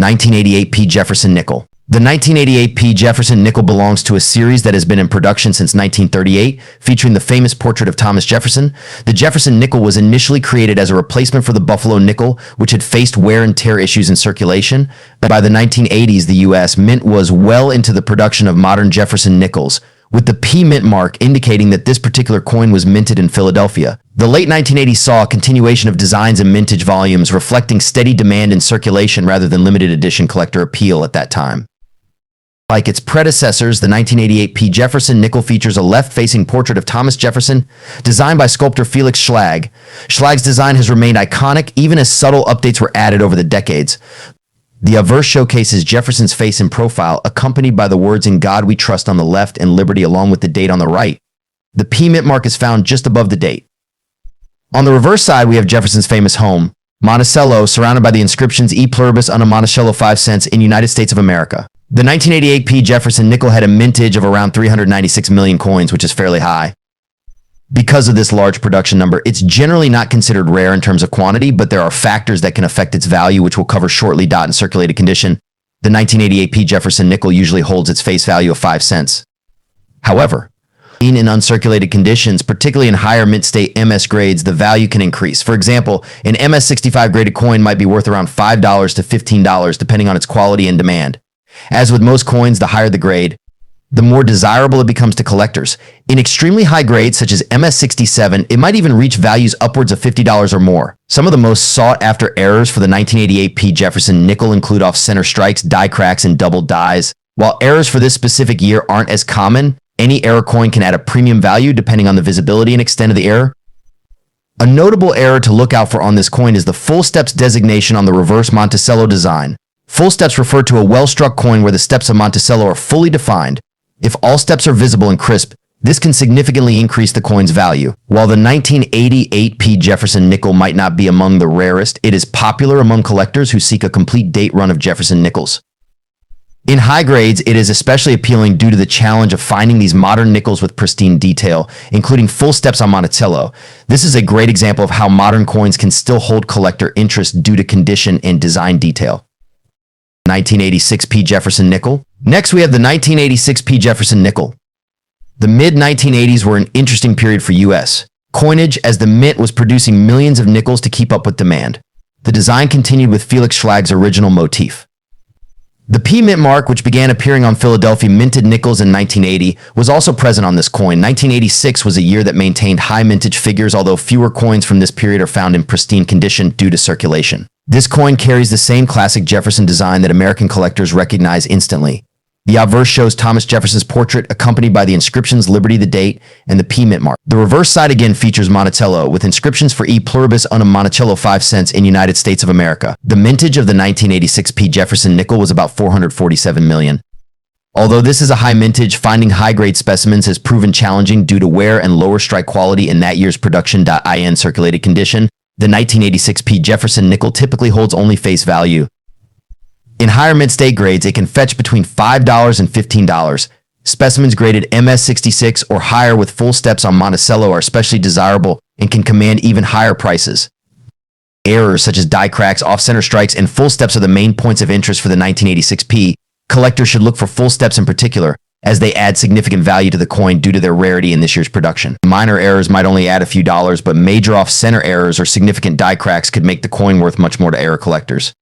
1988 P. Jefferson nickel. The 1988 P. Jefferson nickel belongs to a series that has been in production since 1938, featuring the famous portrait of Thomas Jefferson. The Jefferson nickel was initially created as a replacement for the Buffalo nickel, which had faced wear and tear issues in circulation. By the 1980s, the U.S. Mint was well into the production of modern Jefferson nickels, with the P Mint mark indicating that this particular coin was minted in Philadelphia. The late 1980s saw a continuation of designs and mintage volumes, reflecting steady demand in circulation rather than limited edition collector appeal at that time. Like its predecessors, the 1988 P. Jefferson nickel features a left-facing portrait of Thomas Jefferson, designed by sculptor Felix Schlag. Schlag's design has remained iconic even as subtle updates were added over the decades. The obverse showcases Jefferson's face in profile, accompanied by the words "In God We Trust" on the left and "Liberty" along with the date on the right. The P Mint mark is found just above the date. On the reverse side, we have Jefferson's famous home, Monticello, surrounded by the inscriptions "E Pluribus Unum Monticello 5 cents in United States of America." The 1988 P. Jefferson nickel had a mintage of around 396 million coins, which is fairly high. Because of this large production number, it's generally not considered rare in terms of quantity, but there are factors that can affect its value, which we'll cover shortly. In circulated condition, the 1988 P. Jefferson nickel usually holds its face value of 5 cents. However, in uncirculated conditions, particularly in higher mint state MS grades, the value can increase. For example, an MS65 graded coin might be worth around $5 to $15 depending on its quality and demand. As with most coins, the higher the grade, the more desirable it becomes to collectors. In extremely high grades such as MS67, it might even reach values upwards of $50 or more. Some of the most sought-after errors for the 1988 P. Jefferson nickel include off-center strikes, die cracks, and double dies. While errors for this specific year aren't as common, any error coin can add a premium value depending on the visibility and extent of the error. A notable error to look out for on this coin is the full steps designation on the reverse Monticello design. Full steps refer to a well-struck coin where the steps of Monticello are fully defined. If all steps are visible and crisp, this can significantly increase the coin's value. While the 1988 P. Jefferson nickel might not be among the rarest, it is popular among collectors who seek a complete date run of Jefferson nickels. In high grades, it is especially appealing due to the challenge of finding these modern nickels with pristine detail, including full steps on Monticello. This is a great example of how modern coins can still hold collector interest due to condition and design detail. 1986 P. Jefferson nickel. Next, we have the 1986 P. Jefferson nickel. The mid-1980s were an interesting period for U.S. coinage as the mint was producing millions of nickels to keep up with demand. The design continued with Felix Schlag's original motif. The P Mint mark, which began appearing on Philadelphia minted nickels in 1980, was also present on this coin. 1986 was a year that maintained high mintage figures, although fewer coins from this period are found in pristine condition due to circulation. This coin carries the same classic Jefferson design that American collectors recognize instantly. The obverse shows Thomas Jefferson's portrait accompanied by the inscriptions "Liberty," the date, and the P Mint mark. The reverse side again features Monticello, with inscriptions for "E Pluribus Unum Monticello 5 cents in United States of America." The mintage of the 1986 P. Jefferson nickel was about 447 million. Although this is a high mintage, finding high-grade specimens has proven challenging due to wear and lower strike quality in that year's production. In circulated condition, the 1986 P. Jefferson nickel typically holds only face value. In higher mint-state grades, it can fetch between $5 and $15. Specimens graded MS66 or higher with full steps on Monticello are especially desirable and can command even higher prices. Errors such as die cracks, off-center strikes, and full steps are the main points of interest for the 1986 P. Collectors should look for full steps in particular, as they add significant value to the coin due to their rarity in this year's production. Minor errors might only add a few dollars, but major off-center errors or significant die cracks could make the coin worth much more to error collectors.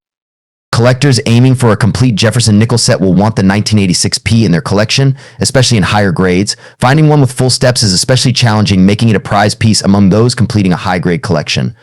Collectors aiming for a complete Jefferson nickel set will want the 1986 P in their collection, especially in higher grades. Finding one with full steps is especially challenging, making it a prize piece among those completing a high-grade collection.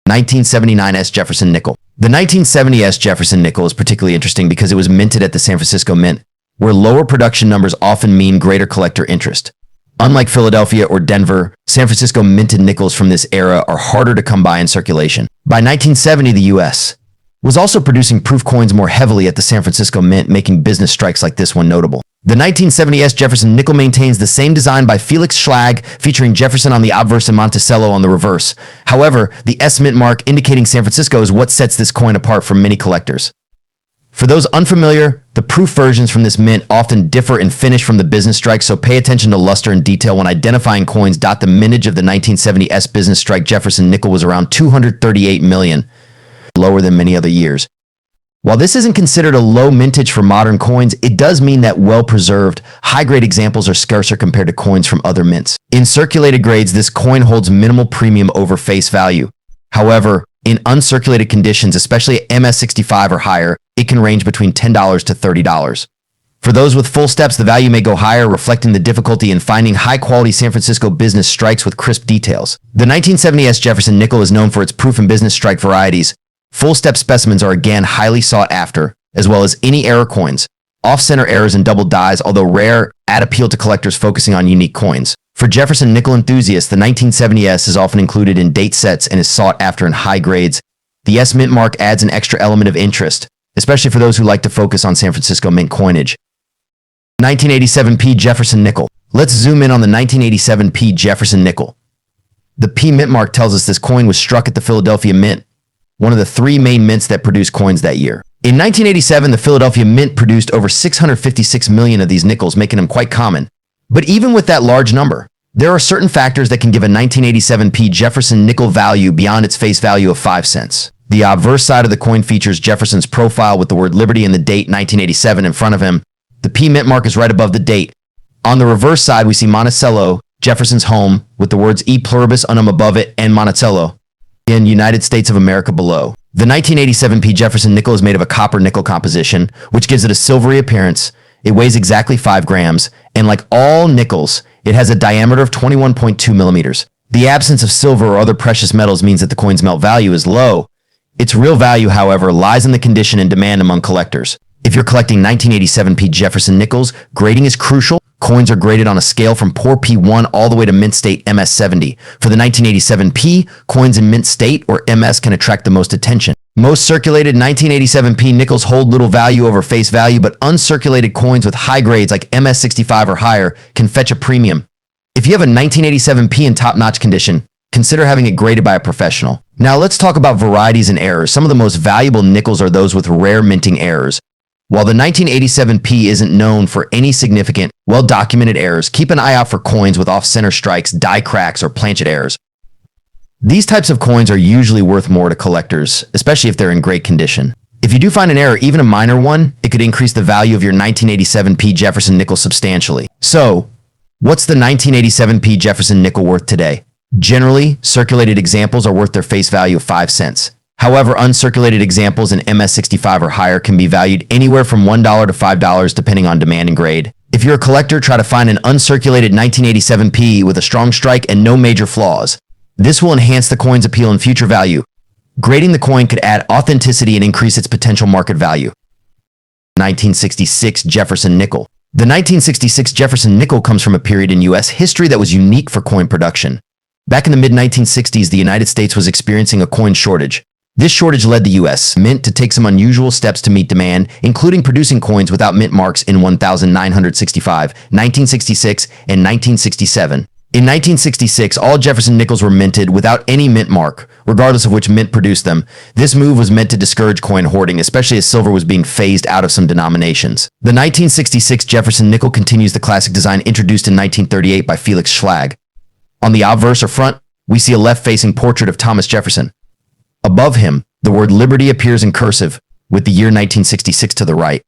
1979 S. Jefferson nickel. The 1970 S. Jefferson nickel is particularly interesting because it was minted at the San Francisco Mint, where lower production numbers often mean greater collector interest. Unlike Philadelphia or Denver, San Francisco minted nickels from this era are harder to come by in circulation. By 1970, the U.S. was also producing proof coins more heavily at the San Francisco Mint, making business strikes like this one notable. The 1970 S. Jefferson nickel maintains the same design by Felix Schlag, featuring Jefferson on the obverse and Monticello on the reverse. However, the S Mint mark indicating San Francisco is what sets this coin apart from many collectors. For those unfamiliar, the proof versions from this mint often differ in finish from the business strike, so pay attention to luster and detail when identifying coins. The mintage of the 1970 S business strike Jefferson nickel was around 238 million, lower than many other years. While this isn't considered a low mintage for modern coins, it does mean that well-preserved, high-grade examples are scarcer compared to coins from other mints. In circulated grades, this coin holds minimal premium over face value. However, in uncirculated conditions, especially at MS65 or higher, it can range between $10 to $30. For those with full steps, the value may go higher, reflecting the difficulty in finding high-quality San Francisco business strikes with crisp details. The 1970s Jefferson nickel is known for its proof and business strike varieties. Full-step specimens are again highly sought after, as well as any error coins. Off-center errors and double dies, although rare, add appeal to collectors focusing on unique coins. For Jefferson nickel enthusiasts, the 1970S is often included in date sets and is sought after in high grades. The S mint mark adds an extra element of interest, especially for those who like to focus on San Francisco mint coinage. 1987 P Jefferson nickel. Let's zoom in on the 1987 P Jefferson nickel. The P mint mark tells us this coin was struck at the Philadelphia Mint, one of the three main mints that produced coins that year. In 1987, the Philadelphia Mint produced over 656 million of these nickels, making them quite common. But even with that large number, there are certain factors that can give a 1987 P Jefferson nickel value beyond its face value of 5 cents. The obverse side of the coin features Jefferson's profile with the word Liberty and the date 1987 in front of him. The P mint mark is right above the date. On the reverse side, we see Monticello, Jefferson's home, with the words E pluribus unum above it and Monticello in United States of America below. The 1987 P Jefferson nickel is made of a copper-nickel composition, which gives it a silvery appearance. It weighs exactly 5 grams, and like all nickels, it has a diameter of 21.2 millimeters. The absence of silver or other precious metals means that the coin's melt value is low. Its real value, however, lies in the condition and demand among collectors. If you're collecting 1987 P Jefferson nickels, grading is crucial. Coins are graded on a scale from poor P1 all the way to mint state MS70. For the 1987 P, coins in mint state or MS can attract the most attention. Most circulated 1987 P nickels hold little value over face value, but uncirculated coins with high grades like MS65 or higher can fetch a premium. If you have a 1987 P in top-notch condition, consider having it graded by a professional. Now let's talk about varieties and errors. Some of the most valuable nickels are those with rare minting errors. While the 1987 P isn't known for any significant, well-documented errors, keep an eye out for coins with off-center strikes, die cracks, or planchet errors. These types of coins are usually worth more to collectors, especially if they're in great condition. If you do find an error, even a minor one, it could increase the value of your 1987 P Jefferson nickel substantially. So, what's the 1987 P Jefferson nickel worth today? Generally, circulated examples are worth their face value of 5 cents. However, uncirculated examples in MS65 or higher can be valued anywhere from $1 to $5 depending on demand and grade. If you're a collector, try to find an uncirculated 1987 P with a strong strike and no major flaws. This will enhance the coin's appeal and future value. Grading the coin could add authenticity and increase its potential market value. 1966 Jefferson nickel. The 1966 Jefferson nickel comes from a period in U.S. history that was unique for coin production. Back in the mid-1960s, the United States was experiencing a coin shortage. This shortage led the U.S. Mint to take some unusual steps to meet demand, including producing coins without mint marks in 1965, 1966, and 1967. In 1966, all Jefferson nickels were minted without any mint mark, regardless of which mint produced them. This move was meant to discourage coin hoarding, especially as silver was being phased out of some denominations. The 1966 Jefferson nickel continues the classic design introduced in 1938 by Felix Schlag. On the obverse or front, we see a left-facing portrait of Thomas Jefferson. Above him, the word Liberty appears in cursive, with the year 1966 to the right.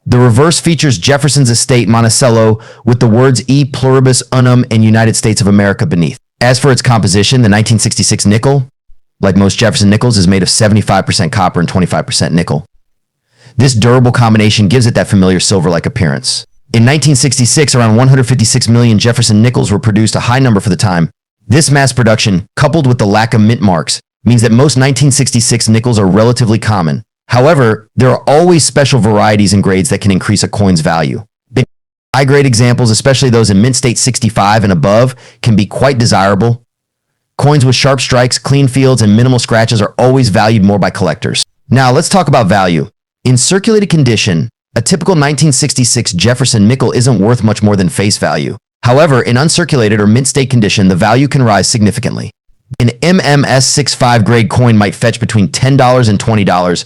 The reverse features Jefferson's estate Monticello with the words E pluribus unum and United States of America beneath. As for its composition, the 1966 nickel, like most Jefferson nickels, is made of 75% copper and 25% nickel. This durable combination gives it that familiar silver-like appearance. In 1966, around 156 million Jefferson nickels were produced, a high number for the time. This mass production, coupled with the lack of mint marks, means that most 1966 nickels are relatively common. However, there are always special varieties and grades that can increase a coin's value. High-grade examples, especially those in mint state 65 and above, can be quite desirable. Coins with sharp strikes, clean fields, and minimal scratches are always valued more by collectors. Now, let's talk about value. In circulated condition, a typical 1966 Jefferson nickel isn't worth much more than face value. However, in uncirculated or mint state condition, the value can rise significantly. An MMS65 grade coin might fetch between $10 and $20,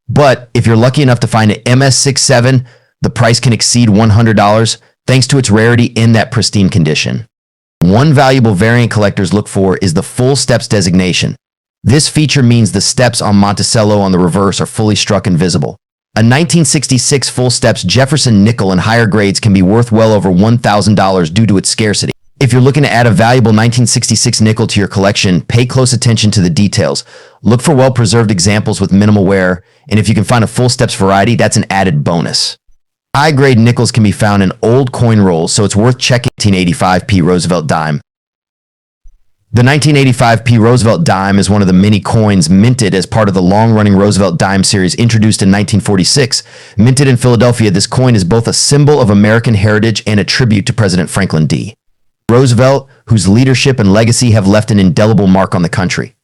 but if you're lucky enough to find an MS67, the price can exceed $100 thanks to its rarity in that pristine condition. One valuable variant collectors look for is the full steps designation. This feature means the steps on Monticello on the reverse are fully struck and visible. A 1966 full steps Jefferson nickel in higher grades can be worth well over $1,000 due to its scarcity. If you're looking to add a valuable 1966 nickel to your collection, pay close attention to the details. Look for well-preserved examples with minimal wear, and if you can find a full steps variety, that's an added bonus. High-grade nickels can be found in old coin rolls, so it's worth checking. 1985p Roosevelt dime. The 1985p Roosevelt dime is one of the many coins minted as part of the long-running Roosevelt dime series introduced in 1946. Minted in Philadelphia, this coin is both a symbol of American heritage and a tribute to President Franklin D. Roosevelt, whose leadership and legacy have left an indelible mark on the country.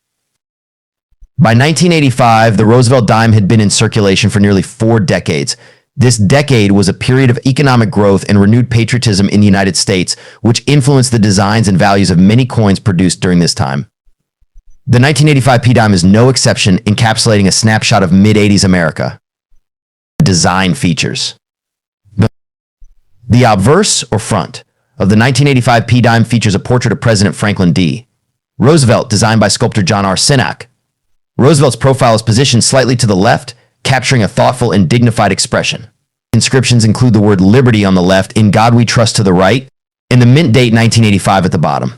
By 1985, the Roosevelt dime had been in circulation for nearly 4 decades. This decade was a period of economic growth and renewed patriotism in the United States, which influenced the designs and values of many coins produced during this time. The 1985p dime is no exception, encapsulating a snapshot of mid-80s America. Design features. The obverse, or front, of the 1985p dime features a portrait of President Franklin D. Roosevelt, designed by sculptor John R. Sinak. Roosevelt's profile is positioned slightly to the left, capturing a thoughtful and dignified expression. Inscriptions include the word liberty on the left, in God we trust to the right, and the mint date 1985 at the bottom.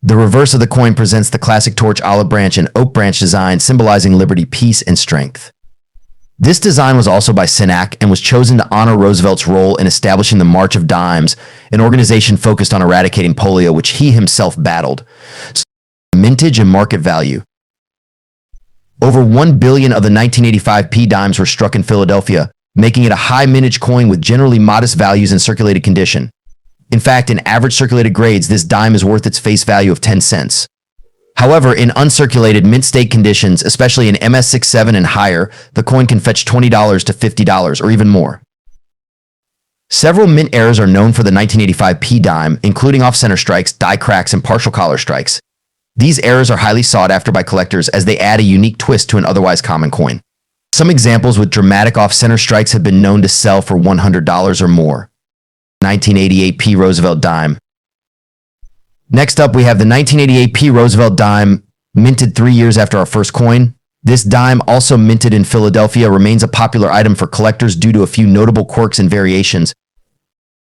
The reverse of the coin presents the classic torch, olive branch, and oak branch design, symbolizing liberty, peace, and strength. This design was also by Sinak and was chosen to honor Roosevelt's role in establishing the March of Dimes, an organization focused on eradicating polio, which he himself battled. Mintage and market value. Over 1 billion of the 1985p dimes were struck in Philadelphia, making it a high mintage coin with generally modest values in circulated condition. In fact, in average circulated grades, this dime is worth its face value of 10 cents. However, in uncirculated mint state conditions, especially in MS67 and higher, the coin can fetch $20 to $50 or even more. Several mint errors are known for the 1985p dime, including off-center strikes, die cracks, and partial collar strikes. These errors are highly sought after by collectors as they add a unique twist to an otherwise common coin. Some examples with dramatic off-center strikes have been known to sell for $100 or more. 1988p Roosevelt dime. Next up, we have the 1988p Roosevelt dime, minted 3 years after our first coin. This dime, also minted in Philadelphia, remains a popular item for collectors due to a few notable quirks and variations.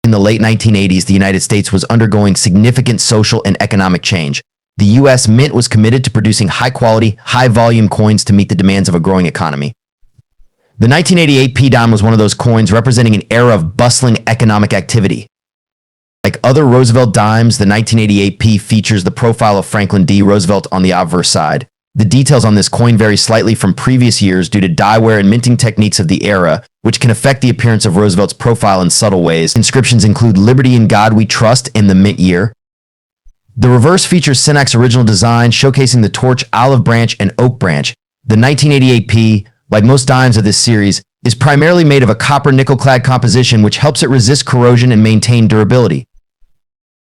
In the late 1980s, the United States was undergoing significant social and economic change. The U.S. Mint was committed to producing high-quality, high-volume coins to meet the demands of a growing economy. The 1988p dime was one of those coins representing an era of bustling economic activity. Like other Roosevelt dimes, the 1988p features the profile of Franklin D. Roosevelt on the obverse side. The details on this coin vary slightly from previous years due to die wear and minting techniques of the era, which can affect the appearance of Roosevelt's profile in subtle ways. Inscriptions include Liberty in God We Trust and the mint year. The reverse features Sinak's original design, showcasing the torch, olive branch, and oak branch. The 1988p, like most dimes of this series, is primarily made of a copper nickel-clad composition which helps it resist corrosion and maintain durability.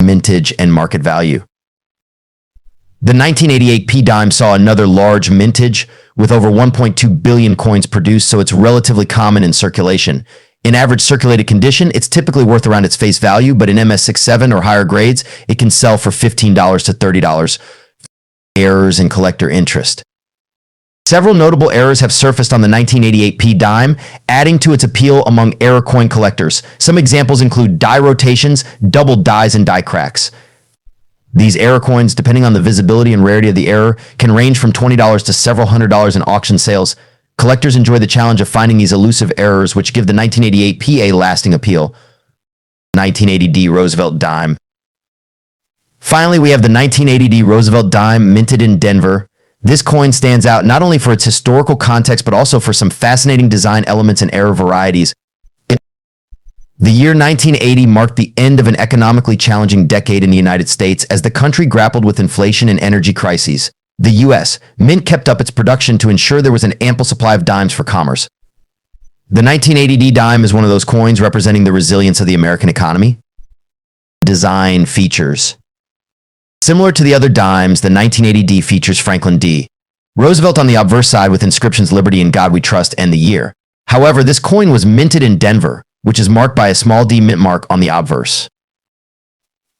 Mintage and market value. The 1988p dime saw another large mintage, with over 1.2 billion coins produced, so it's relatively common in circulation. In average circulated condition, it's typically worth around its face value, but in MS67 or higher grades, it can sell for $15 to $30. Errors and collector interest. Several notable errors have surfaced on the 1988p dime, adding to its appeal among error coin collectors. Some examples include die rotations, double dies, and die cracks. These error coins, depending on the visibility and rarity of the error, can range from $20 to several $100s in auction sales. Collectors enjoy the challenge of finding these elusive errors, which give the 1988p a lasting appeal. 1980D Roosevelt dime. Finally, we have the 1980D Roosevelt dime, minted in Denver. This coin stands out not only for its historical context, but also for some fascinating design elements and error varieties. The year 1980 marked the end of an economically challenging decade in the United States as the country grappled with inflation and energy crises. The U.S. Mint kept up its production to ensure there was an ample supply of dimes for commerce. The 1980D dime is one of those coins representing the resilience of the American economy. Design features. Similar to the other dimes, the 1980D features Franklin D. Roosevelt on the obverse side with inscriptions Liberty in God We Trust and the year. However, this coin was minted in Denver, which is marked by a small d mint mark on the obverse.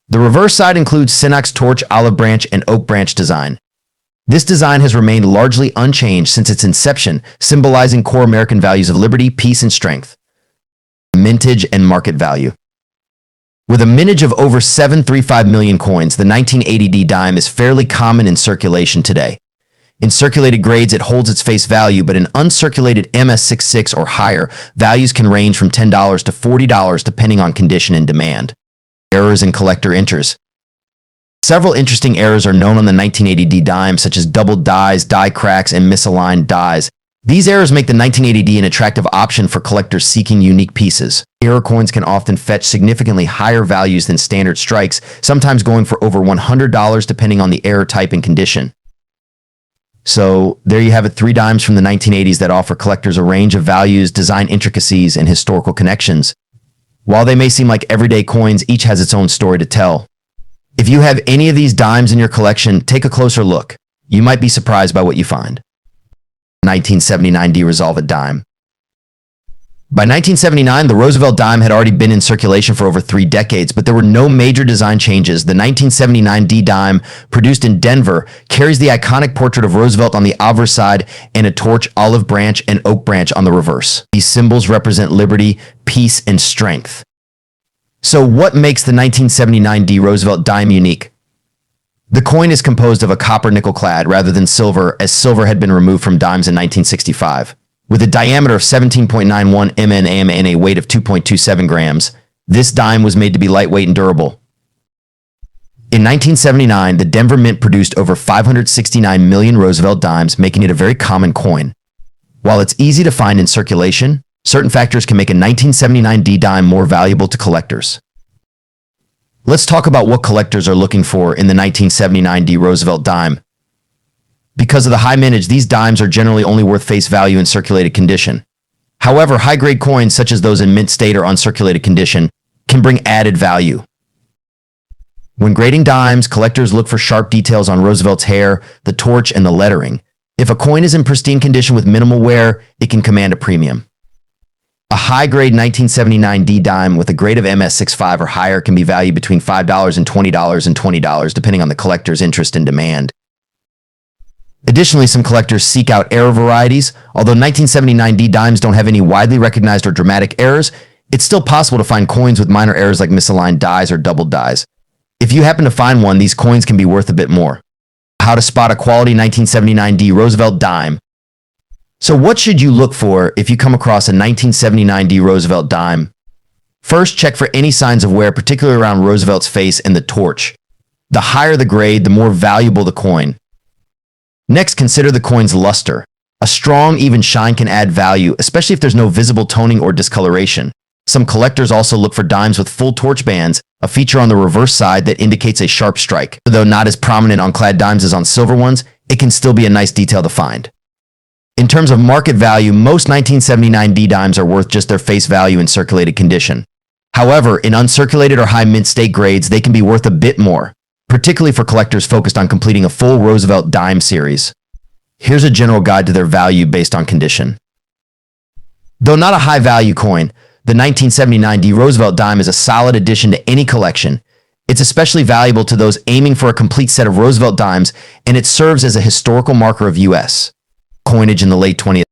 The reverse side includes Sinak's torch, olive branch, and oak branch design. This design has remained largely unchanged since its inception, symbolizing core American values of liberty, peace, and strength. Mintage and market value. With a mintage of over 735 million coins, the 1980D dime is fairly common in circulation today. In circulated grades, it holds its face value, but in uncirculated MS66 or higher, values can range from $10 to $40 depending on condition and demand. Errors and collector enters. Several interesting errors are known on the 1980D dime, such as doubled dies, die cracks, and misaligned dies. These errors make the 1980D an attractive option for collectors seeking unique pieces. Error coins can often fetch significantly higher values than standard strikes, sometimes going for over $100 depending on the error type and condition. So there you have it, 3 dimes from the 1980s that offer collectors a range of values, design intricacies, and historical connections. While they may seem like everyday coins, each has its own story to tell. If you have any of these dimes in your collection, take a closer look. You might be surprised by what you find. 1979D Resolve It dime. By 1979, the Roosevelt dime had already been in circulation for over 3 decades, but there were no major design changes. The 1979D dime, produced in Denver, carries the iconic portrait of Roosevelt on the obverse side and a torch, olive branch, and oak branch on the reverse. These symbols represent liberty, peace, and strength. So what makes the 1979D Roosevelt dime unique? The coin is composed of a copper nickel clad rather than silver, as silver had been removed from dimes in 1965. With a diameter of 17.91 mm and a weight of 2.27 grams, this dime was made to be lightweight and durable. In 1979, the Denver Mint produced over 569 million Roosevelt dimes, making it a very common coin. While it's easy to find in circulation, certain factors can make a 1979D dime more valuable to collectors. Let's talk about what collectors are looking for in the 1979D Roosevelt dime. Because of the high mintage, these dimes are generally only worth face value in circulated condition. However, high-grade coins such as those in mint state or uncirculated condition can bring added value. When grading dimes, collectors look for sharp details on Roosevelt's hair, the torch, and the lettering. If a coin is in pristine condition with minimal wear, it can command a premium. A high-grade 1979D dime with a grade of MS65 or higher can be valued between $5 and $20 depending on the collector's interest and demand. Additionally, some collectors seek out error varieties. Although 1979D dimes don't have any widely recognized or dramatic errors, it's still possible to find coins with minor errors like misaligned dies or doubled dies. If you happen to find one, these coins can be worth a bit more. How to spot a quality 1979D Roosevelt dime. So what should you look for if you come across a 1979D Roosevelt dime? First, check for any signs of wear, particularly around Roosevelt's face and the torch. The higher the grade, the more valuable the coin. Next, consider the coin's luster. A strong, even shine can add value, especially if there's no visible toning or discoloration. Some collectors also look for dimes with full torch bands, a feature on the reverse side that indicates a sharp strike. Though not as prominent on clad dimes as on silver ones, it can still be a nice detail to find. In terms of market value, most 1979D dimes are worth just their face value in circulated condition. However, in uncirculated or high mint state grades, they can be worth a bit more, particularly for collectors focused on completing a full Roosevelt dime series. Here's a general guide to their value based on condition. Though not a high-value coin, the 1979D Roosevelt dime is a solid addition to any collection. It's especially valuable to those aiming for a complete set of Roosevelt dimes, and it serves as a historical marker of U.S. coinage in the late 20th